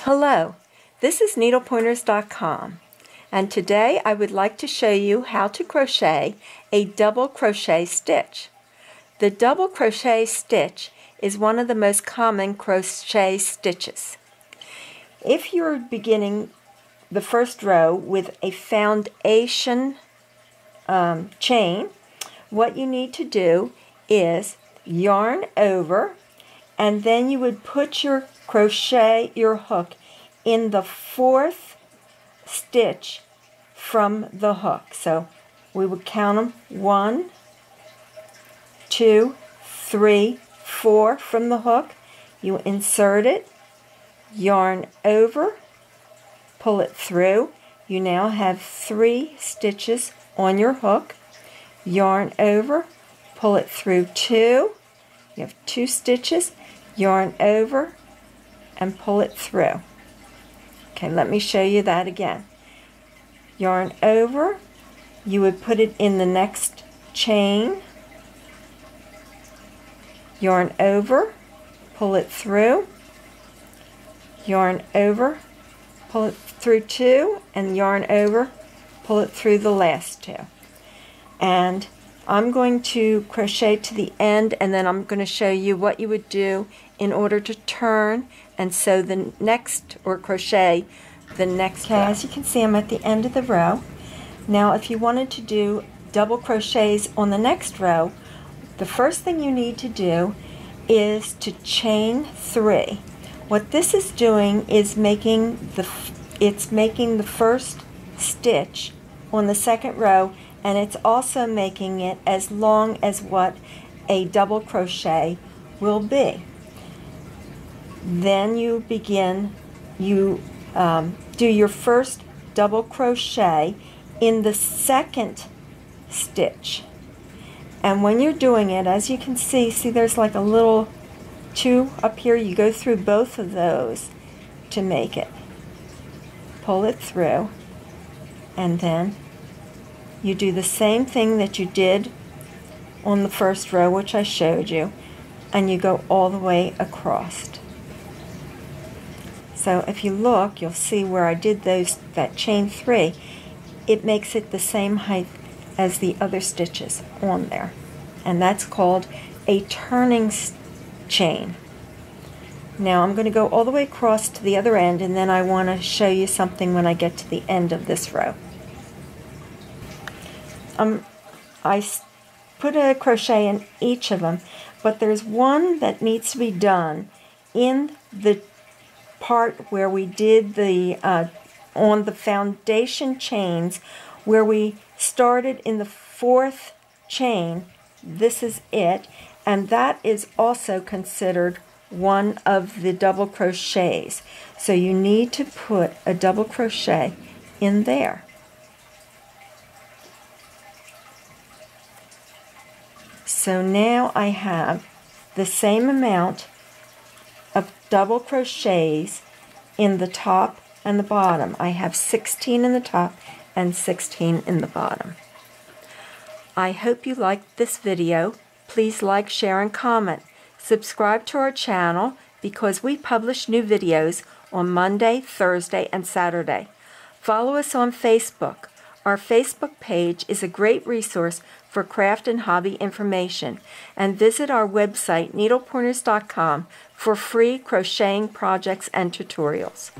Hello, this is needlepointers.com, and today I would like to show you how to crochet a double crochet stitch. The double crochet stitch is one of the most common crochet stitches. If you're beginning the first row with a foundation chain, what you need to do is yarn over, and then you would put your hook in the fourth stitch from the hook. So we would count them 1, 2, 3, 4 from the hook. You insert it, yarn over, pull it through. You now have 3 stitches on your hook. Yarn over, pull it through 2. You have 2 stitches. Yarn over and pull it through. Okay, let me show you that again. Yarn over, you would put it in the next chain. Yarn over, pull it through. Yarn over, pull it through 2, and yarn over, pull it through the last 2. And I'm going to crochet to the end, and then I'm going to show you what you would do in order to turn and sew the next, or crochet the next row. As you can see, I'm at the end of the row. Now if you wanted to do double crochets on the next row, the first thing you need to do is to chain 3. What this is doing is making the first stitch on the second row, and it's also making it as long as what a double crochet will be. Then you begin, do your first double crochet in the second stitch. And when you're doing it, as you can see there's like a little 2 up here. You go through both of those to make it. Pull it through, and then you do the same thing that you did on the first row, which I showed you, and you go all the way across. So if you look, you'll see where I did that chain 3, it makes it the same height as the other stitches on there. And that's called a turning chain. Now I'm going to go all the way across to the other end, and then I want to show you something when I get to the end of this row. I put a crochet in each of them, but there's one that needs to be done in the part where we did the on the foundation chains, where we started in the 4th chain. This is it, and that is also considered one of the double crochets. So you need to put a double crochet in there. So now I have the same amount of double crochets in the top and the bottom. I have 16 in the top and 16 in the bottom. I hope you liked this video. Please like, share, and comment. Subscribe to our channel because we publish new videos on Monday, Thursday, and Saturday. Follow us on Facebook. Our Facebook page is a great resource for craft and hobby information, and visit our website needlepointers.com for free crocheting projects and tutorials.